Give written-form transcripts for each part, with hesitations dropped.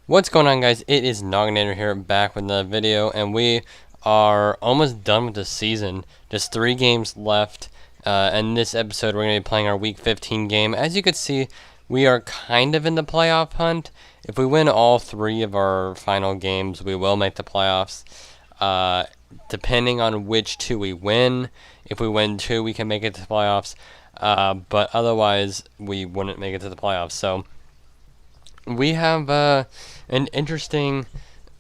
What's going on, guys? It is Knogginator here, back with another video, and we are almost done with the season. Just 3 games left. In this episode, we're going to be playing our Week 15 game. As you can see, we are kind of in the playoff hunt. If we win all 3 of our final games, we will make the playoffs. Depending on which 2 we win. If we win 2, we can make it to the playoffs. But otherwise, we wouldn't make it to the playoffs. So we have an interesting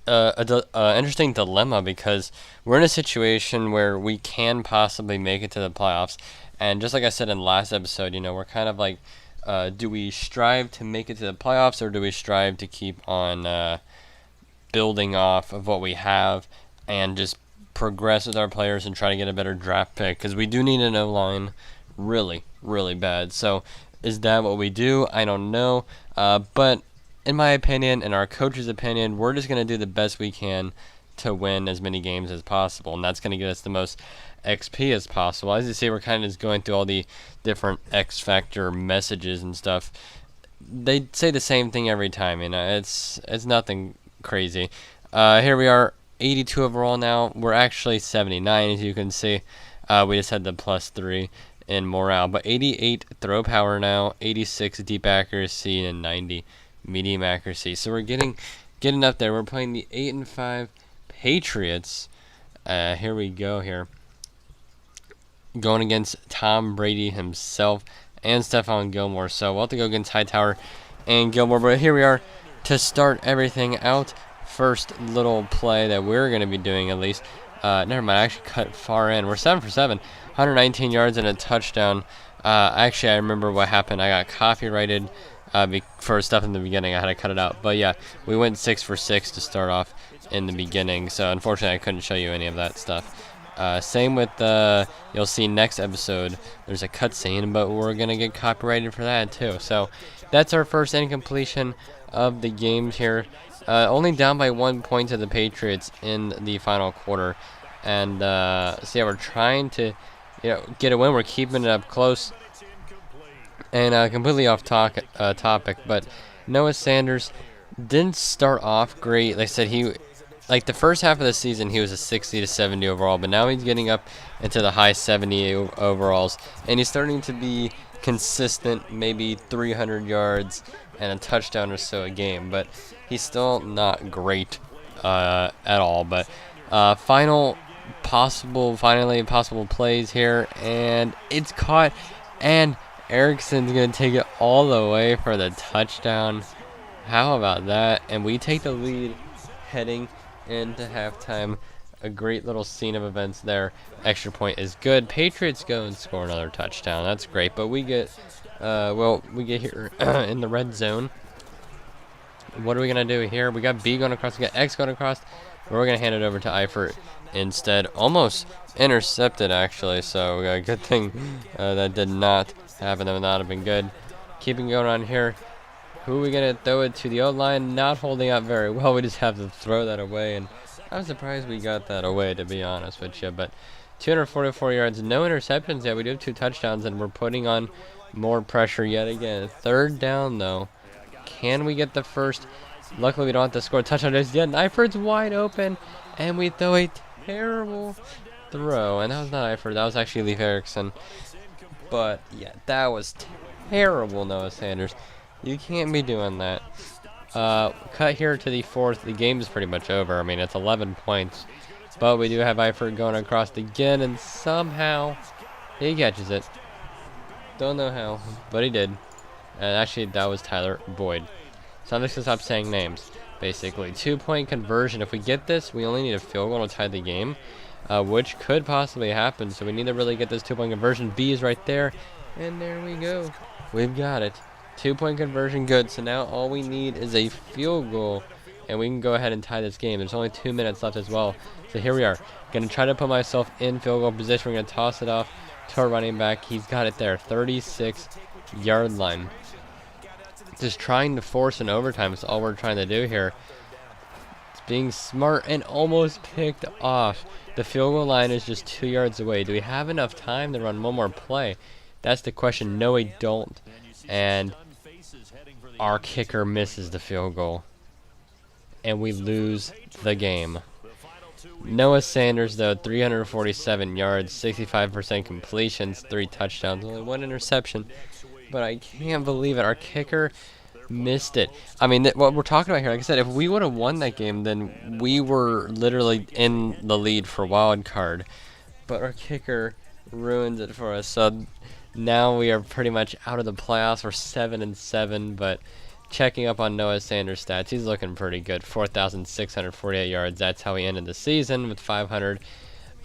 interesting dilemma, because we're in a situation where we can possibly make it to the playoffs, and just like I said in the last episode, you know, we're kind of like, do we strive to make it to the playoffs, or do we strive to keep on building off of what we have and just progress with our players and try to get a better draft pick, because we do need an O-line really bad. So is that what we do? I don't know, but in my opinion, in our coach's opinion, we're just going to do the best we can to win as many games as possible, and that's going to get us the most XP as possible. As you see, we're kind of just going through all the different X Factor messages and stuff. They say the same thing every time, you know, it's nothing crazy. Here we are, 82 overall now. We're actually 79, as you can see. We just had the +3 in morale, but 88 throw power now, 86 deep accuracy, and 90 medium accuracy. So we're getting up there. We're playing the 8-5 Patriots. Here we go here. Going against Tom Brady himself and Stephon Gilmore. So we'll have to go against Hightower and Gilmore. But here we are to start everything out. First little play that we're going to be doing, at least. Never mind, I actually cut far in. We're 7 for 7. 119 yards and a touchdown. Actually, I remember what happened. I got copyrighted for stuff in the beginning. I had to cut it out. But yeah, we went 6 for 6 to start off in the beginning. So unfortunately, I couldn't show you any of that stuff. Same with you'll see next episode, there's a cutscene, but we're going to get copyrighted for that too. So that's our first incompletion of the games here. Only down by 1 point to the Patriots in the final quarter. And so yeah, we're trying to, you know, get a win. We're keeping it up close. And completely off topic, but Noah Sanders didn't start off great. Like I said, like the first half of the season, he was a 60 to 70 overall, but now he's getting up into the high 70 overalls, and he's starting to be consistent, maybe 300 yards and a touchdown or so a game, but he's still not great at all. But finally possible plays here, and it's caught, and Erickson's going to take it all the way for the touchdown. How about that? And we take the lead heading into halftime. A great little scene of events there. Extra point is good. Patriots go and score another touchdown. That's great. But we get, we get here in the red zone. What are we going to do here? We got B going across. We got X going across. We're going to hand it over to Eifert instead. Almost intercepted, actually. So we got a good thing that did not happen. That would not have been good. Keeping going on here. Who are we going to throw it to? The O-line not holding up very well. We just have to throw that away. And I'm surprised we got that away, to be honest with you. But 244 yards. No interceptions yet. We do have 2 touchdowns. And we're putting on more pressure yet again. 3rd down, though. Can we get the first? Luckily, we don't have to score a touchdown just yet. Eifert's wide open. And we throw a terrible throw. And that was not Eifert. That was actually Leif Erickson. But, yeah, that was terrible, Noah Sanders. You can't be doing that. Cut here to the 4th. The game is pretty much over. I mean, it's 11 points. But we do have Eifert going across again, and somehow he catches it. Don't know how, but he did. And actually, that was Tyler Boyd. So I'm just going to stop saying names, basically. 2-point conversion. If we get this, we only need a field goal to tie the game, which could possibly happen. So we need to really get this 2-point conversion. B is right there, and there we go. We've got it. 2-point conversion, good. So now all we need is a field goal, and we can go ahead and tie this game. There's only 2 minutes left as well. So here we are. Going to try to put myself in field goal position. We're going to toss it off to our running back. He's got it there, 36-yard line. Just trying to force an overtime is all we're trying to do here. It's being smart and almost picked off. The field goal line is just 2 yards away. Do we have enough time to run one more play? That's the question. No, we don't. And our kicker misses the field goal. and we lose the game. Noah Sanders, though, 347 yards, 65% completions, 3 touchdowns, only 1 interception. But I can't believe it. Our kicker missed it. I mean, what we're talking about here, like I said, if we would have won that game, then we were literally in the lead for wild card. But our kicker ruins it for us. So now we are pretty much out of the playoffs. We're 7-7, but checking up on Noah Sanders' stats, he's looking pretty good. 4,648 yards. That's how he ended the season with 500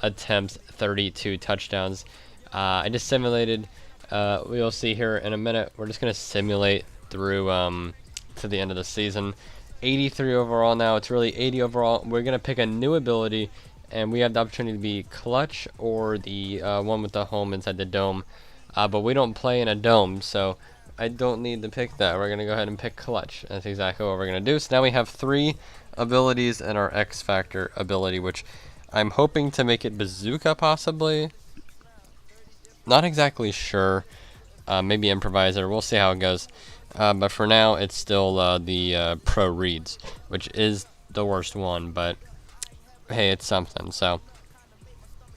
attempts, 32 touchdowns. I just simulated. We'll see here in a minute. We're just going to simulate through to the end of the season. 83 overall now. It's really 80 overall. We're going to pick a new ability, and we have the opportunity to be clutch or the one with the home inside the dome. But we don't play in a dome, so I don't need to pick that. We're going to go ahead and pick clutch. That's exactly what we're going to do. So now we have 3 abilities and our X Factor ability, which I'm hoping to make it bazooka possibly. Not exactly sure. Maybe improviser. We'll see how it goes. But for now, it's still the pro reads, which is the worst one. But hey, it's something. So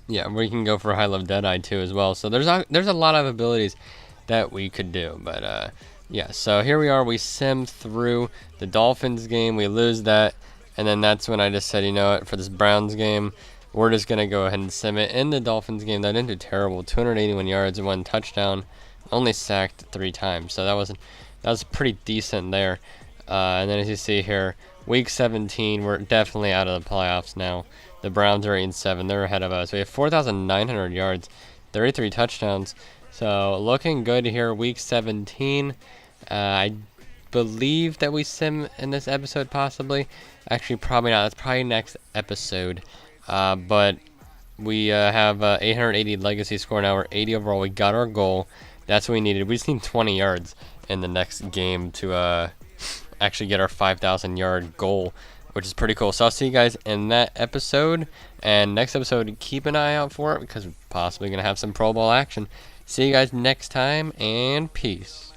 yeah, we can go for high level Deadeye too as well. So there's a lot of abilities that we could do. But yeah. So here we are. We sim through the Dolphins game. We lose that, and then that's when I just said, you know what, for this Browns game, we're just going to go ahead and sim it. In the Dolphins game, that didn't do terrible. 281 yards and 1 touchdown. Only sacked 3 times. So that was pretty decent there. And then as you see here, week 17, we're definitely out of the playoffs now. The Browns are 8-7. They're ahead of us. We have 4,900 yards, 33 touchdowns. So looking good here, week 17. I believe that we sim in this episode possibly. Actually, probably not. That's probably next episode. But we have 880 legacy score now. We're 80 overall. We got our goal. That's what we needed. We just need 20 yards in the next game to actually get our 5,000 yard goal, which is pretty cool. So I'll see you guys in that episode. And next episode, keep an eye out for it because we're possibly going to have some Pro Bowl action. See you guys next time, and peace.